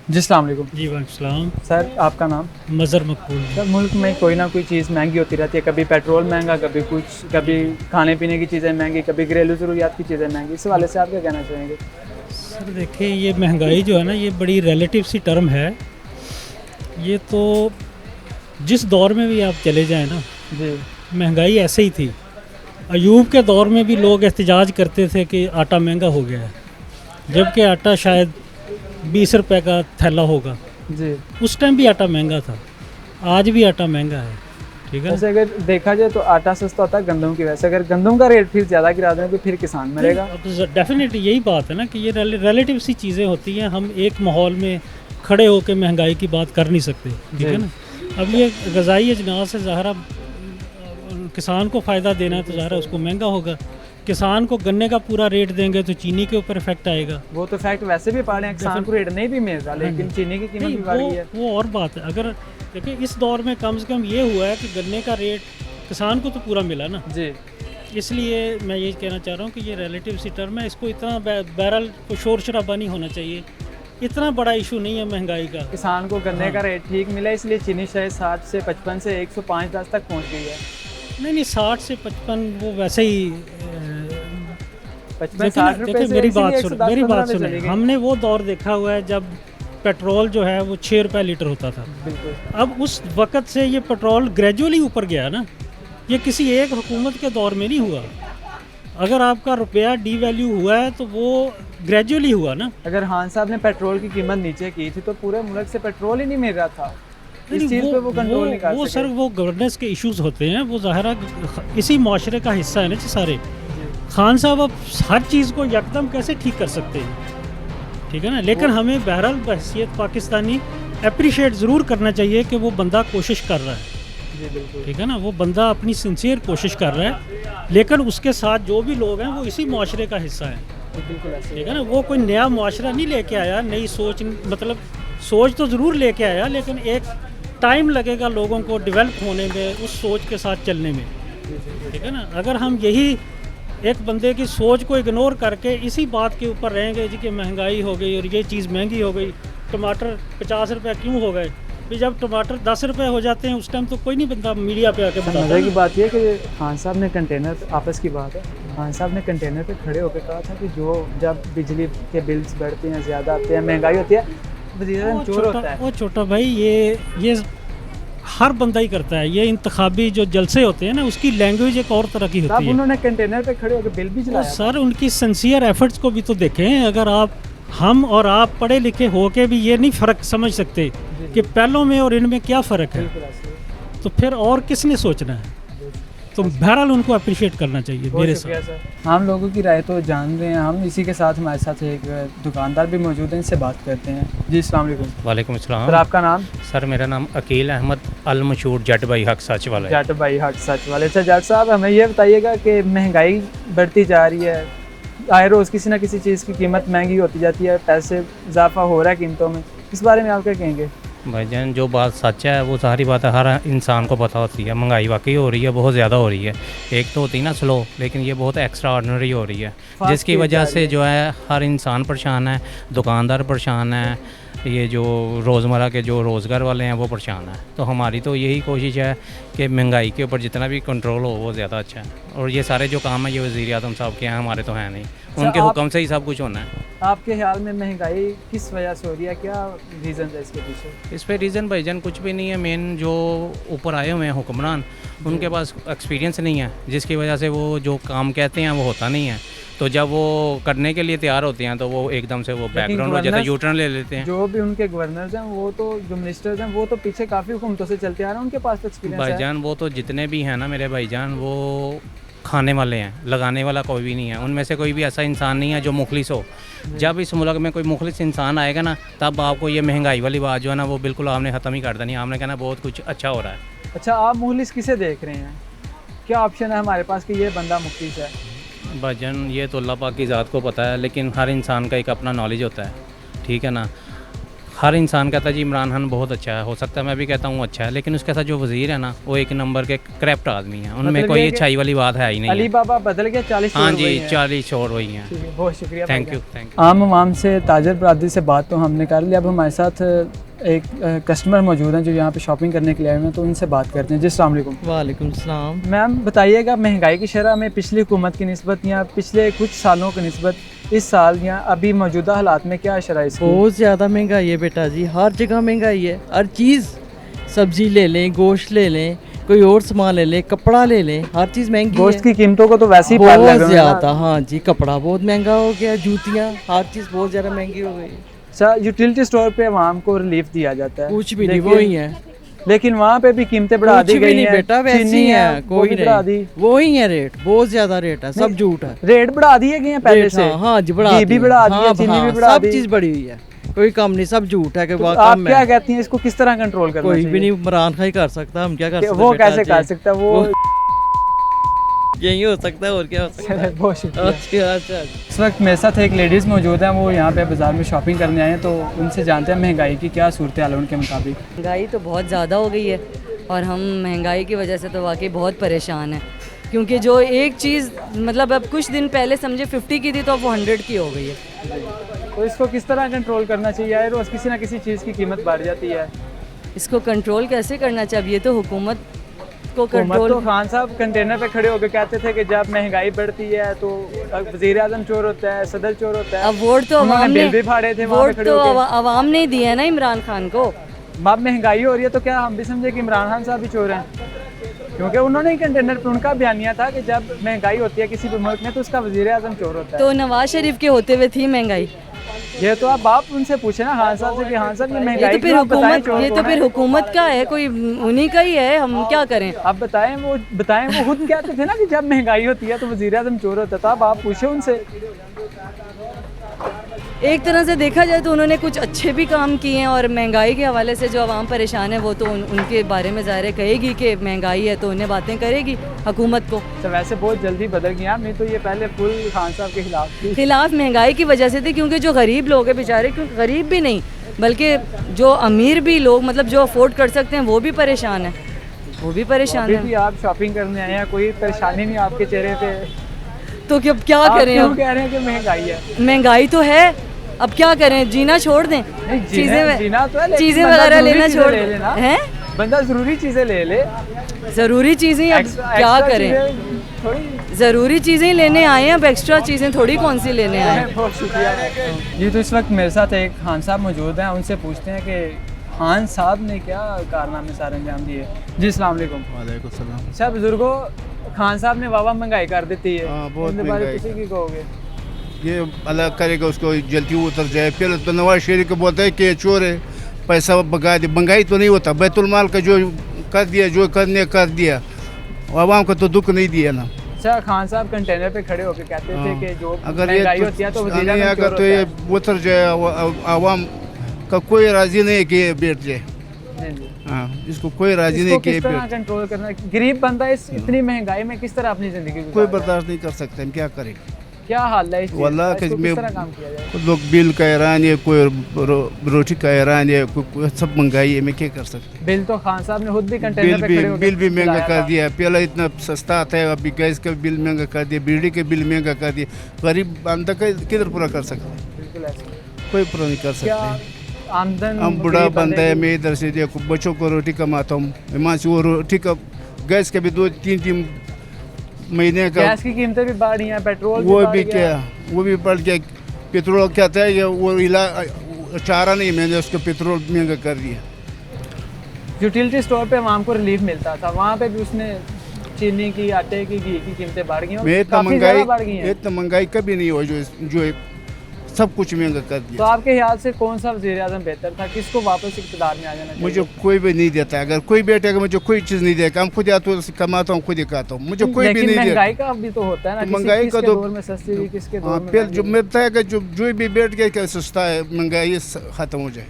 जी अस्सलाम वालेकुम। जी वालेकुम। सर आपका नाम? मज़र मकबूल। सर मुल्क में कोई ना कोई चीज़ महंगी होती रहती है, कभी पेट्रोल महंगा, कभी कुछ, कभी खाने पीने की चीज़ें महंगी, कभी घरेलू ज़रूरियात की चीज़ें महंगी। इस हवाले से आप क्या कहना चाहेंगे? सर देखिए, ये महंगाई जो है ना, ये बड़ी रिलेटिव सी टर्म है। ये तो जिस दौर में भी आप चले जाएं ना, जी महंगाई ऐसे ही थी। अयूब के दौर में भी लोग एहतजाज करते थे कि आटा महंगा हो गया है, जबकि आटा शायद 20 रुपए का थैला होगा। जी। उस टाइम भी आटा महंगा था, आज भी आटा महंगा है। ठीक है। वैसे अगर देखा जाए तो आटा सस्ता होता है गंदम की वजह से, अगर गंदम का रेट फिर ज़्यादा गिरा दें तो फिर किसान मरेगा। डेफिनेटली यही बात है ना कि ये रिलेटिव सी चीज़ें होती हैं। हम एक माहौल में खड़े होकर महंगाई की बात कर नहीं सकते। ठीक है ना। अब ये ग़ज़ाई अजनास से ज़ाहिर किसान को फ़ायदा देना है, तो ज़ाहिर उसको महंगा होगा। किसान को गन्ने का पूरा रेट देंगे तो चीनी के ऊपर इफेक्ट आएगा। वो तो फैक्ट वैसे भी पा रहे हैं, किसान को रेट नहीं भी मिल रहा, लेकिन चीनी की कीमत भी बढ़ गई है। वो और बात है। अगर देखिए, इस दौर में कम से कम ये हुआ है कि गन्ने का रेट किसान को तो पूरा मिला ना। जी। इसलिए मैं ये कहना चाह रहा हूँ कि ये रिलेटिव सी टर्म है। इसको इतना बहरहाल को शोर शराबा नहीं होना चाहिए। इतना बड़ा इशू नहीं है महंगाई का। किसान को गन्ने का रेट ठीक मिला, इसलिए चीनी शायद 60 से 55 से 105-10 तक पहुंच गई है। नहीं, 60 से 55 वो वैसे ही 55-60 रुपए से मेरी इसीलिए बात 110-15 में सुने। चली गई। हमने वो दौर देखा हुआ है जब पेट्रोल जो है वो 6 रुपये लीटर होता था। बिल्कुल। अब उस वक़्त से ये पेट्रोल ग्रेजुअली ऊपर गया ना। ये किसी एक हुकूमत के दौर में नहीं हुआ। अगर आपका रुपया डीवैल्यू हुआ है तो वो ग्रेजुअली हुआ ना। अगर खान साहब ने पेट्रोल की कीमत नीचे की थी तो पूरे मुल्क से पेट्रोल ही नहीं मिल रहा था। इस चीज़ पे वो कंट्रोल नहीं कर वो सके। सर वो गवर्नेंस के इश्यूज होते हैं। वो ज़ाहिर इसी माशरे का हिस्सा है ना जी सारे। खान साहब अब हर चीज़ को यकदम कैसे ठीक कर सकते हैं? ठीक है ना। लेकिन हमें बहरहाल बहसियत पाकिस्तानी अप्रिशिएट ज़रूर करना चाहिए कि वो बंदा कोशिश कर रहा है। जी बिल्कुल। ठीक है ना। वो बंदा अपनी सिंसियर कोशिश कर रहा है, लेकिन उसके साथ जो भी लोग हैं वो इसी माशरे का हिस्सा हैं। बिल्कुल ऐसे ठीक है ना। वो कोई नया माशरा नहीं लेके आया, नई सोच, मतलब सोच तो ज़रूर लेके आया, लेकिन एक टाइम लगेगा लोगों को डेवलप होने में, उस सोच के साथ चलने में। ठीक है ना। अगर हम यही एक बंदे की सोच को इग्नोर करके इसी बात के ऊपर रहेंगे जी कि महंगाई हो गई और ये चीज़ महंगी हो गई, टमाटर 50 रुपये क्यों हो गए, फिर जब टमाटर 10 रुपये हो जाते हैं उस टाइम तो कोई नहीं बंदा मीडिया पे आके बताता। मज़े की बात यह है कि खान साहब ने कंटेनर, आपस की बात है, खान साहब ने कंटेनर पे खड़े होकर कहा था कि जब बिजली के बिल्स बढ़ते हैं, ज़्यादा आते हैं, महंगाई होती है, वज़ीर चोर होता है। वो छोटा भाई, ये हर बंदा ही करता है। ये इंतखाबी जो जलसे होते हैं ना, उसकी लैंग्वेज एक और तरह की होती है। उन्होंने कंटेनर पे खड़े होकर बिल भी तो चलाया। सर उनकी सिंसियर एफर्ट्स को भी तो देखें। अगर हम और आप पढ़े लिखे होके भी ये नहीं फ़र्क समझ सकते कि पहलों में और इनमें क्या फ़र्क है, तो फिर और किसने सोचना है? तो बहरहाल उनको अप्रिशिएट करना चाहिए मेरे साथ। हम लोगों की राय तो जान रहे हैं हम। इसी के साथ हमारे साथ एक दुकानदार भी मौजूद हैं, इनसे बात करते हैं। जी अस्सलाम वालेकुम। वालेकुम अस्सलाम। सर आपका नाम? सर मेरा नाम अकील अहमद अल मशहूर जट भाई हक सच वाला है। जट भाई हक सच वाले। अच्छा जट साहब, हमें ये बताइएगा कि महंगाई बढ़ती जा रही है, आए रोज़ किसी ना किसी चीज़ की कीमत महंगी होती जाती है, पैसे इजाफा हो रहा है कीमतों में, इस बारे में आप क्या कहेंगे? भाईजान जो बात सच है वो सारी बात है, हर इंसान को पता होती है। महंगाई वाकई हो रही है, बहुत ज़्यादा हो रही है। एक तो होती है ना स्लो, लेकिन ये बहुत एक्स्ट्रा ऑर्डिनरी हो रही है, जिसकी वजह से जो है हर इंसान परेशान है, दुकानदार परेशान है, ये जो रोज़मर्रा के जो रोज़गार वाले हैं वो परेशान है। तो हमारी तो यही कोशिश है कि महंगाई के ऊपर जितना भी कंट्रोल हो वो ज़्यादा अच्छा है। और ये सारे जो काम है ये वज़ीर आज़म साहब के हैं, हमारे तो हैं नहीं। उनके हुक्म से ही सब कुछ होना है। आपके ख्याल में महंगाई किस वजह से हो रही है, क्या रीज़न है इसके पीछे? इस पे रीज़न भाईजान कुछ भी नहीं है। मेन जो ऊपर आए हुए हैं हुक्मरान, उनके पास एक्सपीरियंस नहीं है, जिसकी वजह से वो जो काम कहते हैं वो होता नहीं है। तो जब वो करने के लिए तैयार होते हैं तो वो एकदम से वो बैकग्राउंड हो जाता है, यूटर्न ले लेते हैं। जो भी उनके गवर्नर्स हैं, वो तो जो मिनिस्टर्स हैं, वो तो पीछे काफ़ी हुकूमतों से चलते आ रहे हैं, उनके पास तो एक्सपीरियंस है। भाईजान वो तो जितने भी हैं ना मेरे भाईजान, वो खाने वाले हैं, लगाने वाला कोई भी नहीं है। उनमें से कोई भी ऐसा इंसान नहीं है जो मुखलिस हो। जब इस मुल्क में कोई मुखलिस इंसान आएगा ना, तब आपको ये महंगाई वाली बात जो है ना वो बिल्कुल आपने ख़त्म ही कर देनी। आपने कहना बहुत कुछ अच्छा हो रहा है। अच्छा, आप मुखलिस किसे देख रहे हैं? क्या ऑप्शन है हमारे पास कि ये बंदा मुखलिस है? भाईजान ये तो अल्लाह पाक की ज़ात को पता है, लेकिन हर इंसान का एक अपना नॉलेज होता है। ठीक है ना। हर इंसान कहता है जी इमरान खान बहुत अच्छा है, हो सकता है मैं भी कहता हूँ अच्छा है, लेकिन उसके साथ जो वजीर है ना वो एक नंबर के करप्ट आदमी है, उनमें मतलब कोई ये कि अच्छाई वाली बात है ही नहीं अली है। बाबा बदल गया, 40 हाँ चोर जी, वही हैं। 40 छोड़ वही हैं। ठीक है, बहुत शुक्रिया थैंक यू, भाईजान। Thank you. आम आवाम से, ताजर बरादरी से बात तो हमने कर लिया। अब हमारे साथ एक कस्टमर मौजूद हैं जो यहाँ पे शॉपिंग करने के लिए आए हैं, तो उनसे बात करते हैं। जी अस्सलाम वालेकुम। वालेकुम सलाम। मैम बताइएगा, महंगाई की शरह में पिछली हुकूमत की निस्बत या पिछले कुछ सालों की निस्बत इस साल या अभी मौजूदा हालात में क्या शरह इसकी? बहुत ज़्यादा महंगाई है बेटा जी, हर जगह महंगाई है। हर चीज़, सब्ज़ी ले लें, गोश्त ले लें, कोई और सामान ले लें, कपड़ा ले लें, हर चीज़ महंगी गोश्त है। की कीमतों को तो वैसे ही पार लगे बहुत हुए हैं ना। ज़्यादा, हाँ जी, कपड़ा बहुत महंगा हो गया, जूतियाँ, हर चीज़ बहुत ज़्यादा महंगी हो गई है। अच्छा, यूटिलिटी स्टोर पे आवाम को रिलीफ दिया जाता है, कुछ भी नहीं, लेकिन- वो ही है, लेकिन वहाँ पे भी कीमतें बढ़ा कुछ दी भी गई नहीं हैं। बेटा, वैसे चीनी ही है, वो कोई भी बढ़ा दी। नहीं, वो ही है रेट, बहुत ज़्यादा रेट है, सब झूठ है। रेट बढ़ा दिए गए हैं पहले रेट, से। हाँ हाँ जी, बढ़ा घी भी दिए। बढ़ा दिया, हाँ, चीनी हाँ, भी बढ़ा सब दी। चीज़ बढ़ी हुई है, कोई कम नहीं, सब झूठ है कि तो वहाँ आप कम क्या है। कहती हैं, इसको किस तरह कंट्रोल करना कोई चाहिए? भी नहीं, इमरान खान ही कर सकता, हम क्या कर सकते वो बेटा कैसे जी। कर सकता है वो? यही हो सकता है, और क्या हो सकता है। बहुत शुक्रिया। अच्छा अच्छा। इस वक्त मेरे साथ एक लेडीज़ मौजूद हैं, वो यहाँ पे बाज़ार में शॉपिंग करने आए हैं, तो उनसे जानते हैं महंगाई की क्या सूरत हाल है उनके मुताबिक। महंगाई तो बहुत ज़्यादा हो गई है और हम महंगाई की वजह से तो वाकई बहुत परेशान हैं, क्योंकि जो एक चीज़ मतलब अब कुछ दिन पहले समझे 50 की थी तो अब वो 100 की हो गई है। तो इसको किस तरह कंट्रोल करना चाहिए? यार रोज़ किसी ना किसी चीज़ की कीमत बढ़ जाती है। इसको कंट्रोल कैसे करना चाहिए? ये तो हुकूमत को हुकूमत कंट्रोल। तो खान साहब कंटेनर पे खड़े होकर कहते थे कि जब महंगाई बढ़ती है तो वज़ीर आज़म चोर होता है, सदर चोर होता है। अब वोट तो उन्होंने अवाम बिल ने, भी फाड़े थे वहाँ पे वोट खड़े तो होके। अवाम ने ही दिया है ना इमरान खान को। अब महंगाई हो रही है तो क्या हम भी समझे कि इमरान खान साहब भी चोर हैं? क्योंकि उन्होंने ही कंटेनर पे उनका बयानिया था कि जब महंगाई होती है किसी भी मुल्क में तो उसका वज़ीर आज़म चोर होता है। तो नवाज शरीफ के होते हुए थी महंगाई। ये तो आप उनसे पूछे ना खान साहब से कि खान साहब ये ये महंगाई तो फिर क्यों? आप बताएं हुकूमत, चोर ये कौन तो है? फिर हुकूमत का है, कोई उन्हीं का ही है, हम क्या करें? आप बताएं, वो खुद कहते थे ना कि जब महंगाई होती है तो वज़ीर आज़म चोर होता था। अब आप पूछे उनसे। एक तरह से देखा जाए तो उन्होंने कुछ अच्छे भी काम किए हैं, और महंगाई के हवाले से जो आवाम परेशान है वो तो उनके बारे में ज़ाहिर है कहेगी कि महंगाई है तो उन्हें बातें करेगी हुकूमत को। तो वैसे बहुत जल्दी बदल गया, नहीं तो ये पहले फुल खान साहब के खिलाफ थी। खिलाफ महंगाई की वजह से थी, क्योंकि जो गरीब लोग हैं बेचारे, क्योंकि गरीब भी नहीं बल्कि जो अमीर भी लोग मतलब जो अफोर्ड कर सकते हैं वो भी परेशान है, वो भी परेशान अभी है। भी आप शॉपिंग करने आए हैं, कोई परेशानी नहीं आपके चेहरे पे? तो क्या आप करें? क्यों अब कह रहे हैं कि महंगाई है? महंगाई तो है, अब क्या करें? जीना छोड़ दें, जीना तो है, लेकिन चीज़ें बंदा वगैरह जरूरी लेना चीज़ें छोड़ ले लेना। हैं, बंदा ज़रूरी चीज़ें ले ले। ज़रूरी चीज़ें अब क्या एक्स्ट्रा करें? चीज़ें थोड़ी। ज़रूरी चीज़ें लेने आए हैं, अब एक्स्ट्रा चीज़ें थोड़ी कौन सी लेने आए हैं। बहुत शुक्रिया जी। तो इस वक्त मेरे साथ एक खान साहब मौजूद हैं, उनसे पूछते हैं कि खान साहब ने क्या कारनामे सारे अंजाम दिए। जी अस्सलाम वालेकुम। वालेकुम सलाम। अच्छा बुजुर्गो, खान साहब ने वावा महंगाई कर देती है, हाँ, बहुत इनके बारे महंगाई तुसी की कहोगे? ये अल्लाह करेगा उसको जल्दी उतर जाए। पहले तो नवाज शरीफ को बोलता है कि ये चोर है, पैसा भगा दे। महंगाई तो नहीं होता, बैतुलमाल का जो कर दिया, जो करने कर दिया, आवाम को तो दुख नहीं दिया ना। अच्छा, खान साहब कंटेनर पे खड़े होकर कहते थे हाँ। कि जो अगर महंगाई ये होती है तो वज़ीर नहीं आज़म अगर चोर तो होता ये है। उतर जाए, आवाम का कोई राजी नहीं है कि ये बैठ जाए। जी, जी। हाँ, इसको कोई राजी इसको नहीं कि ये किस तरह बैठ। कंट्रोल करना? गरीब बंदा इस इतनी महंगाई में किस तरह अपनी ज़िंदगी कोई गुजारे? बर्दाश्त नहीं कर सकता, हम क्या करें? क्या हाल है इस चीज़ वल्लाह का? कि इसको मैं- किस तरह काम किया जाए? लोग बिल का हैरान है, कोई रोटी का हैरान है, कोई सब महंगाई है, मैं क्या कर सकते? बिल तो खान साहब ने खुद भी कंटेनर बिल पे भी खड़े होकर बिल भी महंगा खिलाया कर था। दिया। पहले इतना सस्ता आता है, अभी गैस का बिल महंगा कर दिया, बिजली के बिल महंगा कर दिया। गरीब बंदा किधर पूरा कर सकता है? बिल्कुल ऐसा। कोई पूरा नहीं कर क्या सकते। आमदन हम बूढ़ा गरीब बंदा है, की- मैं इधर से देखो बच्चों को रोटी कमाता हूँ, ईमान से वो रोटी का गैस का भी 2-3 महीने का गैस की कीमतें भी बढ़ रही हैं, पेट्रोल वो बढ़ भी गया। क्या, वो भी बढ़ गया। पेट्रोल क्या था ये वो चारा नहीं, मैंने उसको पेट्रोल महंगा कर दिया। यूटिलिटी स्टोर पे आवाम को रिलीफ मिलता था, वहाँ पे भी उसने चीनी की, आटे की, घी की कीमतें बढ़ गई हैं, मैं इतना काफ़ी ज़्यादा बढ़ गई महंगाई हैं। इतना महंगाई कभी नहीं हुआ जो सब कुछ महंगा कर तो दिया। आपके ख्याल से कौन सा वज़ीर आज़म बेहतर था? किसको वापस इक़्तिदार में आ जाना चाहिए? मुझे कोई भी नहीं देता, अगर कोई बैठेगा मुझे कोई चीज़ नहीं देगा। हम खुद या तो कमाता हूँ, खुद ही खाता हूँ, मुझे कोई भी लेकिन नहीं महंगाई देता। का भी तो होता है ना, तो महंगाई का किसके तो- दौर में सस्ती हुई, किसके दौर हाँ, में फिर महंगी जो हुई। मिलता है कि जो भी बैठ गया क्या सस्ता है, महंगाई ख़त्म हो जाए।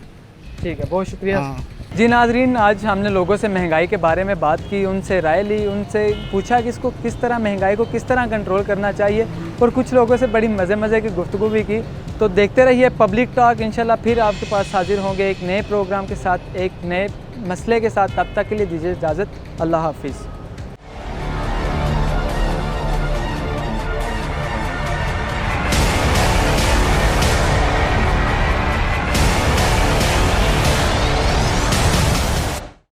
ठीक है, बहुत शुक्रिया। हाँ। जी नाजरीन, आज हमने लोगों से महंगाई के बारे में बात की, उनसे राय ली, उनसे पूछा कि इसको किस तरह, महंगाई को किस तरह कंट्रोल करना चाहिए, और कुछ लोगों से बड़ी मज़े की गुफ्तगू भी की। तो देखते रहिए पब्लिक टॉक, इंशाल्लाह फिर आपके पास हाजिर होंगे एक नए प्रोग्राम के साथ, एक नए मसले के साथ। तब तक के लिए दीजिए इजाज़त। अल्लाह हाफिज़।